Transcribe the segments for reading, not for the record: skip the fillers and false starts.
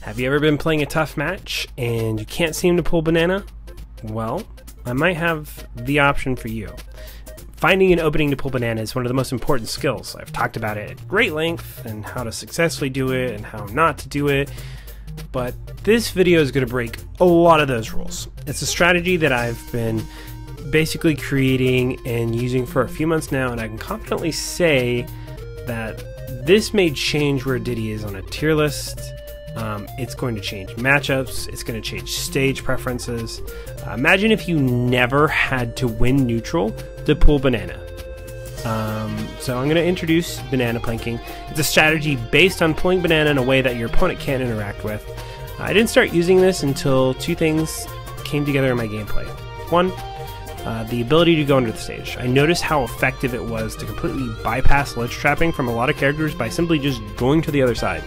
Have you ever been playing a tough match and you can't seem to pull banana? Well, I might have the option for you. Finding an opening to pull banana is one of the most important skills. I've talked about it at great length and how to successfully do it and how not to do it, but this video is going to break a lot of those rules. It's a strategy that I've been basically creating and using for a few months now, and I can confidently say that this may change where Diddy is on a tier list. It's going to change matchups, it's going to change stage preferences. Imagine if you never had to win neutral to pull banana. So I'm going to introduce banana planking. It's a strategy based on pulling banana in a way that your opponent can't interact with. I didn't start using this until two things came together in my gameplay. One, the ability to go under the stage. I noticed how effective it was to completely bypass ledge trapping from a lot of characters by simply just going to the other side.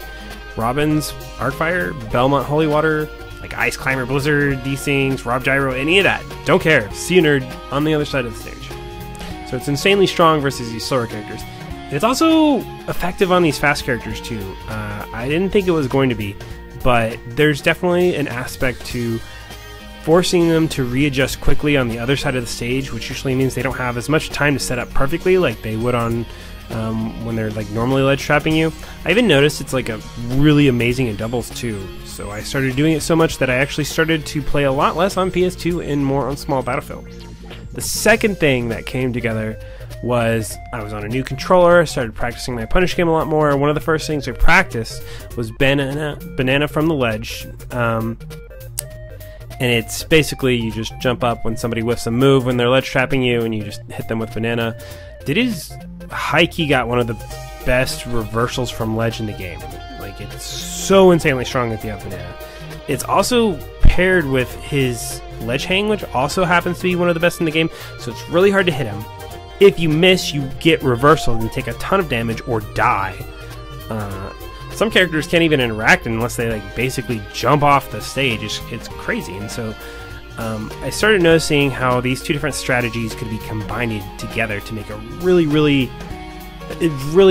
Robin's Arcfire, Belmont Holy Water, like Ice Climber, Blizzard, D-Sings, Rob Gyro, any of that. Don't care. See you, nerd, on the other side of the stage. So it's insanely strong versus these slower characters. It's also effective on these fast characters too. I didn't think it was going to be, but there's definitely an aspect to forcing them to readjust quickly on the other side of the stage, which usually means they don't have as much time to set up perfectly like they would on when they're like normally ledge trapping you. I even noticed it's like a really amazing in doubles too. So I started doing it so much that I actually started to play a lot less on PS2 and more on small Battlefield. The second thing that came together was I was on a new controller, I started practicing my punish game a lot more. One of the first things I practiced was banana from the ledge. And it's basically you just jump up when somebody whiffs a move when they're ledge trapping you and you just hit them with banana. Diddy's high-key got one of the best reversals from ledge in the game. Like, it's so insanely strong if you have banana. It's also paired with his ledge hang, which also happens to be one of the best in the game, so it's really hard to hit him. If you miss, you get reversal and you take a ton of damage or die. Some characters can't even interact unless they like basically jump off the stage. It's crazy. And so I started noticing how these two different strategies could be combined together to make a really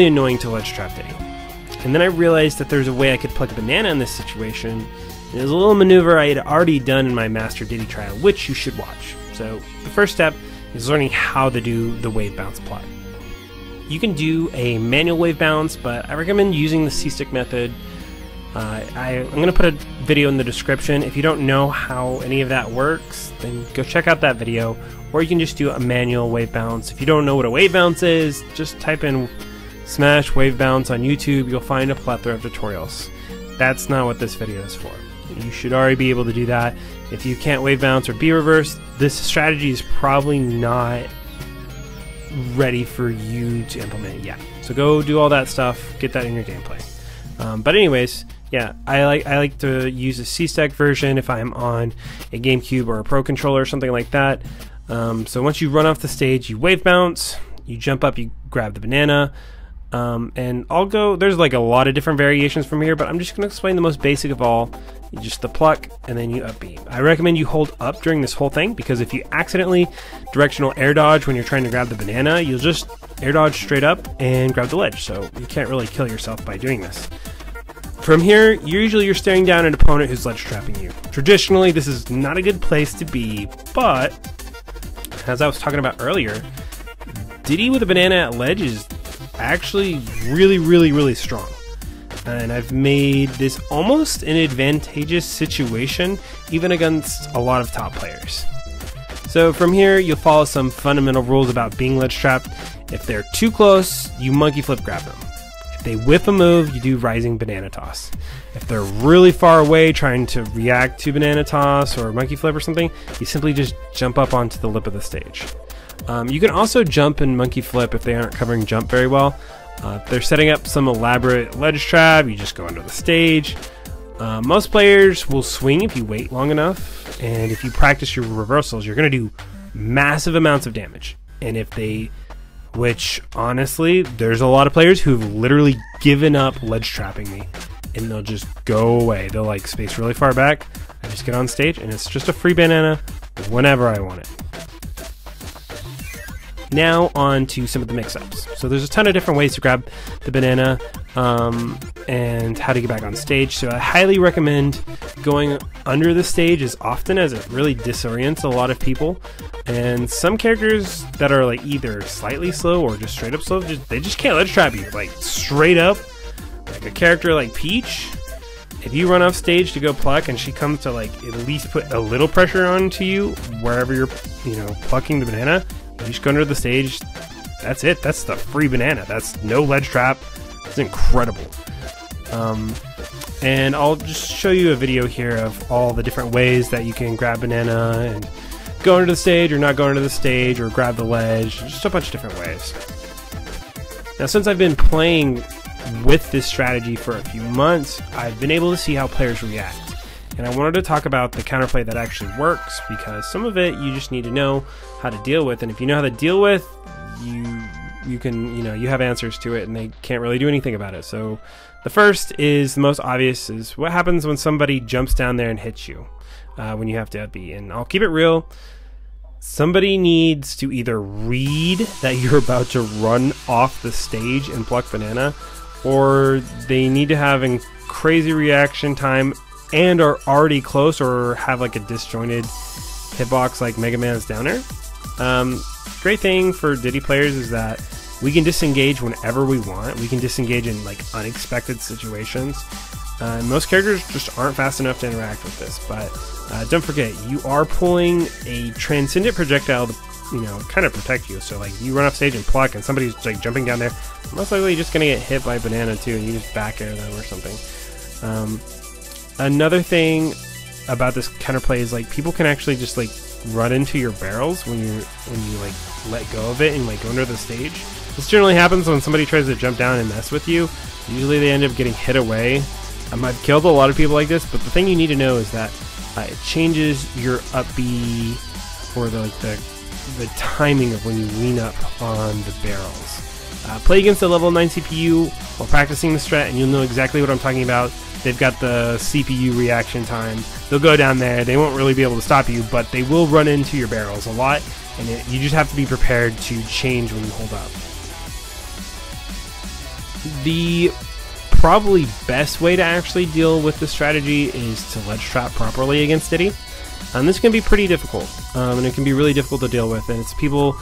annoying to ledge trap Diddy. And then I realized that there's a way I could plug a banana in this situation. It was a little maneuver I had already done in my Master Diddy trial, which you should watch. So the first step is learning how to do the wave bounce plot. You can do a manual wave bounce, but I recommend using the C-stick method. I'm going to put a video in the description. If you don't know how any of that works, then go check out that video. Or you can just do a manual wave bounce. If you don't know what a wave bounce is, just type in Smash Wave Bounce on YouTube. You'll find a plethora of tutorials. That's not what this video is for. You should already be able to do that. If you can't wave bounce or be reversed, this strategy is probably not ready for you to implement yet. So go do all that stuff, get that in your gameplay. But anyways, yeah, I like to use a C-Stack version if I'm on a GameCube or a Pro controller or something like that. So once you run off the stage, you wave bounce, you jump up, you grab the banana, and there's like a lot of different variations from here, but I'm just going to explain the most basic of all. You just the pluck, and then you up B. I recommend you hold up during this whole thing, because if you accidentally directional air dodge when you're trying to grab the banana, you'll just air dodge straight up and grab the ledge, so you can't really kill yourself by doing this. From here, usually you're staring down an opponent who's ledge trapping you. Traditionally, this is not a good place to be, but as I was talking about earlier, Diddy with a banana at ledge is actually really strong. And I've made this almost an advantageous situation, even against a lot of top players. So from here, you'll follow some fundamental rules about being ledge trapped. If they're too close, you monkey flip grab them. If they whiff a move, you do rising banana toss. If they're really far away trying to react to banana toss or monkey flip or something, you simply just jump up onto the lip of the stage. You can also jump and monkey flip if they aren't covering jump very well. If they're setting up some elaborate ledge trap, you just go under the stage. Most players will swing if you wait long enough, and if you practice your reversals, you're going to do massive amounts of damage. And which honestly, there's a lot of players who've literally given up ledge trapping me, and they'll just go away. They'll like space really far back. I just get on stage, and it's just a free banana whenever I want it. Now on to some of the mix-ups. So there's a ton of different ways to grab the banana. and how to get back on stage. So I highly recommend going under the stage as often, as it really disorients a lot of people. And some characters that are like either slightly slow or just straight up slow, they just can't ledge trap you. Like straight up, like a character like Peach, if you run off stage to go pluck and she comes to like at least put a little pressure onto you wherever you're, plucking the banana, you just go under the stage. That's it. That's the free banana. That's no ledge trap. It's incredible. And I'll just show you a video here of all the different ways that you can grab banana and go under the stage or not go under the stage or grab the ledge. Just a bunch of different ways. Now, since I've been playing with this strategy for a few months, I've been able to see how players react. And I wanted to talk about the counterplay that actually works, because some of it you just need to know how to deal with. And if you know how to deal with, you can, you have answers to it, and they can't really do anything about it. So the first is the most obvious, is what happens when somebody jumps down there and hits you when you have to be. And I'll keep it real. Somebody needs to either read that you're about to run off the stage and pluck banana, or they need to have a crazy reaction time and are already close or have like a disjointed hitbox like Mega Man's down air. Great thing for Diddy players is that we can disengage whenever we want. We can disengage in like unexpected situations. Most characters just aren't fast enough to interact with this, but don't forget, you are pulling a transcendent projectile to, kind of protect you. So like you run off stage and pluck and somebody's like jumping down there, most likely you're just gonna get hit by a banana too, and you just back air them or something. Another thing about this counterplay is like people can actually just like run into your barrels when you like let go of it and like go under the stage. This generally happens when somebody tries to jump down and mess with you. Usually they end up getting hit away. I've killed a lot of people like this, but the thing you need to know is that it changes your up B, or the timing of when you lean up on the barrels. Play against a level 9 CPU while practicing the strat, and you'll know exactly what I'm talking about. They've got the CPU reaction time. They'll go down there. They won't really be able to stop you, but they will run into your barrels a lot, and you just have to be prepared to change when you hold up. The probably best way to actually deal with this strategy is to ledge trap properly against Diddy. This can be pretty difficult, and it can be really difficult to deal with, and it's people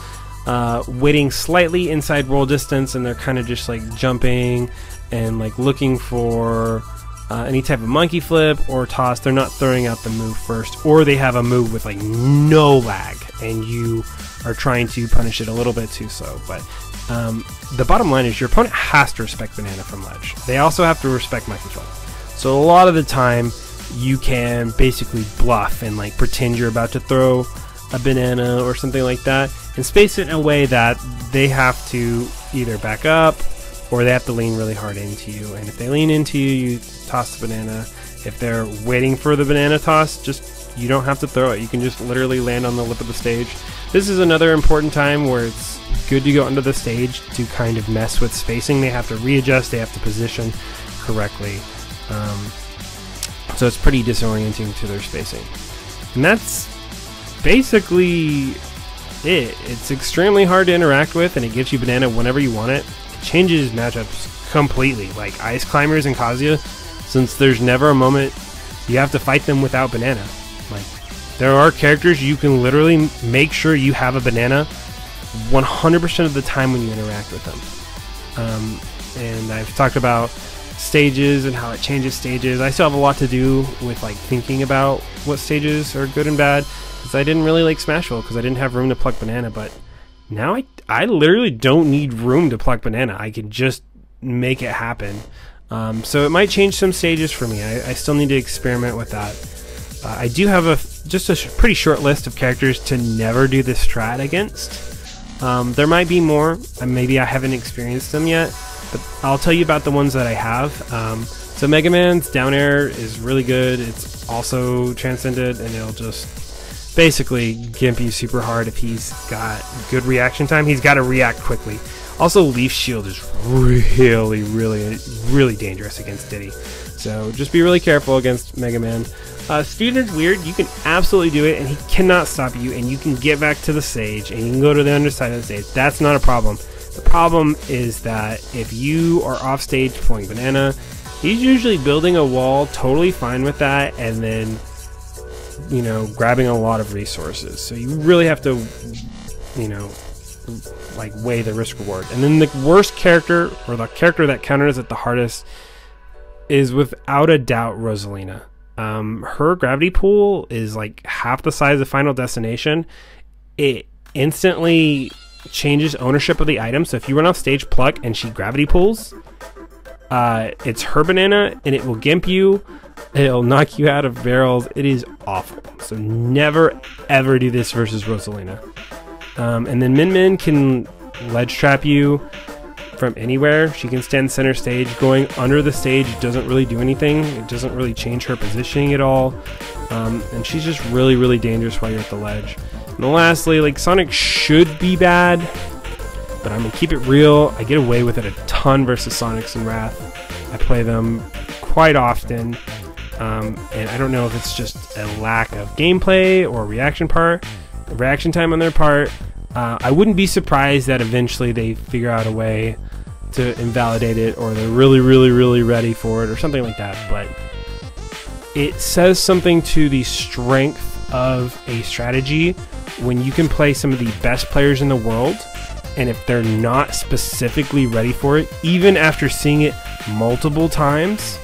waiting slightly inside roll distance, and they're kind of just like jumping and like looking for any type of monkey flip or toss. They're not throwing out the move first, or they have a move with like no lag and you are trying to punish it a little bit too slow. But the bottom line is your opponent has to respect banana from ledge. They also have to respect monkey flip. So a lot of the time you can basically bluff and like pretend you're about to throw a banana or something like that, and space it in a way that they have to either back up or they have to lean really hard into you. And if they lean into you, you toss the banana. If they're waiting for the banana toss, you don't have to throw it. You can just literally land on the lip of the stage. This is another important time where it's good to go under the stage to kind of mess with spacing. They have to readjust, they have to position correctly. So it's pretty disorienting to their spacing. And that's basically it. It's extremely hard to interact with, and it gives you banana whenever you want it. It changes matchups completely, like Ice Climbers and Kazuya, since there's never a moment you have to fight them without banana. Like, there are characters you can literally make sure you have a banana 100% of the time when you interact with them. And I've talked about stages and how it changes stages. I still have a lot to do with like thinking about what stages are good and bad, because I didn't really like Smashville because I didn't have room to pluck banana, but now I literally don't need room to pluck banana. I can just make it happen. So it might change some stages for me. I still need to experiment with that. I do have just a pretty short list of characters to never do this strat against. There might be more, maybe I haven't experienced them yet, but I'll tell you about the ones that I have. So Mega Man's down air is really good. It's also transcended, and it'll just basically gimp you super hard if he's got good reaction time. He's got to react quickly. Also, Leaf Shield is really, really, really dangerous against Diddy. So just be really careful against Mega Man. Steven's weird. You can absolutely do it, and he cannot stop you, and you can get back to the stage, and you can go to the underside of the stage. That's not a problem. The problem is that if you are off stage pulling banana, he's usually building a wall, totally fine with that, and then, you know, grabbing a lot of resources. So you really have to, you know, like weigh the risk reward. And then the worst character, or the character that counters it the hardest, is without a doubt Rosalina. Her gravity pool is like half the size of Final Destination. It instantly changes ownership of the item. So if you run off stage pluck and she gravity pulls, it's her banana and it will gimp you. It'll knock you out of barrels. It is awful. So never ever do this versus Rosalina. And then Min Min can ledge trap you from anywhere. She can stand center stage. Going under the stage doesn't really do anything. It doesn't really change her positioning at all. And she's just really, really dangerous while you're at the ledge. And lastly, like, Sonic should be bad, but I'm gonna keep it real. I get away with it a ton versus Sonics and Wrath. I play them quite often, and I don't know if it's just a lack of gameplay or reaction time on their part. I wouldn't be surprised that eventually they figure out a way to invalidate it, or they're really, really, really ready for it, or something like that. But it says something to the strength of a strategy when you can play some of the best players in the world, and if they're not specifically ready for it, even after seeing it multiple times,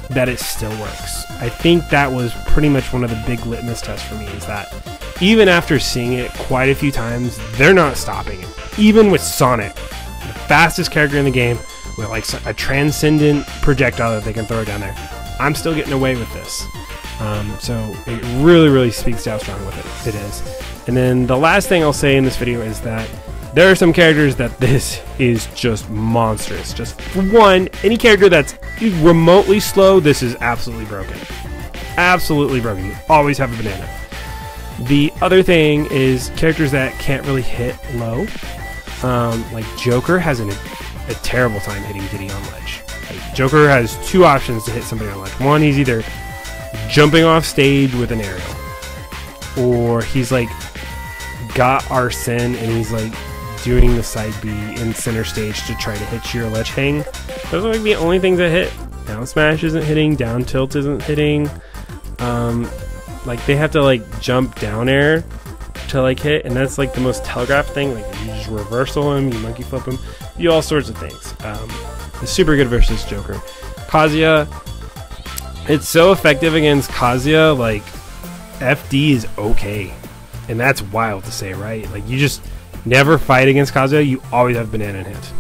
that it still works. I think that was pretty much one of the big litmus tests for me, is that even after seeing it quite a few times, they're not stopping it. Even with Sonic, the fastest character in the game, with like a transcendent projectile that they can throw down there, I'm still getting away with this. So it really, really speaks to how strong with it is. And then the last thing I'll say in this video is that there are some characters that this is just monstrous. Just for one, any character that's remotely slow, this is absolutely broken. Absolutely broken. You always have a banana. The other thing is characters that can't really hit low. Like Joker has a terrible time hitting Diddy on ledge. Like, Joker has two options to hit somebody on ledge. One, he's either jumping off stage with an aerial, or he's like got Arsene and he's like doing the side B in center stage to try to hit your ledge hang. Those are like the only things that hit. Down smash isn't hitting, down tilt isn't hitting. Like they have to like jump down air to like hit, and that's like the most telegraphed thing. Like you just reversal him, you monkey flip him, you do all sorts of things. It's super good versus Joker. Kazuya, it's so effective against Kazuya, like FD is okay. And that's wild to say, right? Like you just never fight against Kazuya, you always have banana in hit.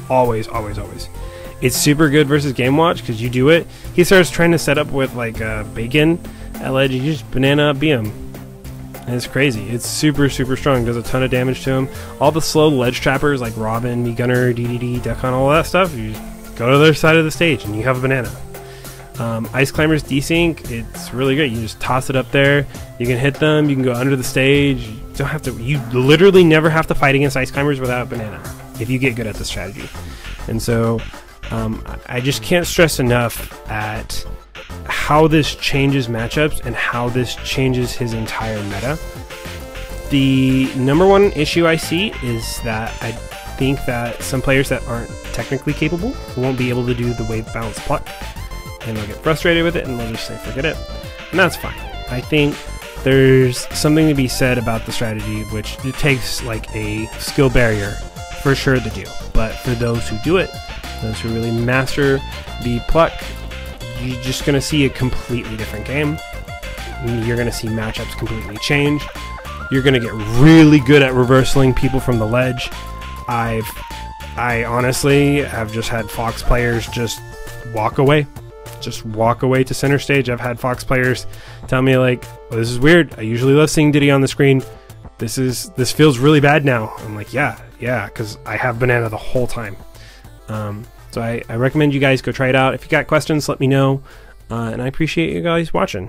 Always, always, always. It's super good versus Game Watch because you do it. He starts trying to set up with like bacon at ledge, you just banana beat him. And it's crazy. It's super, super strong. Does a ton of damage to him. All the slow ledge trappers like Robin, Me-Gunner, DDD, Dekpo, all that stuff, you just go to the other side of the stage and you have a banana. Ice Climbers desync, it's really good. You just toss it up there. You can hit them. You can go under the stage. You don't have to. You literally never have to fight against Ice Climbers without banana if you get good at the strategy. And so I just can't stress enough at how this changes matchups and how this changes his entire meta. The number one issue I see is that I think that some players that aren't technically capable won't be able to do the wave balance pluck, and they'll get frustrated with it and they'll just say forget it, and that's fine. I think there's something to be said about the strategy, which it takes like a skill barrier for sure to do, but for those who do it, those who really master the pluck, you're just going to see a completely different game. You're going to see matchups completely change. You're going to get really good at reversaling people from the ledge. I honestly have just had Fox players just walk away to center stage. I've had Fox players tell me like, well, this is weird. I usually love seeing Diddy on the screen. This feels really bad now. I'm like, yeah, because I have banana the whole time. So I recommend you guys go try it out. If you got questions, let me know. And I appreciate you guys watching.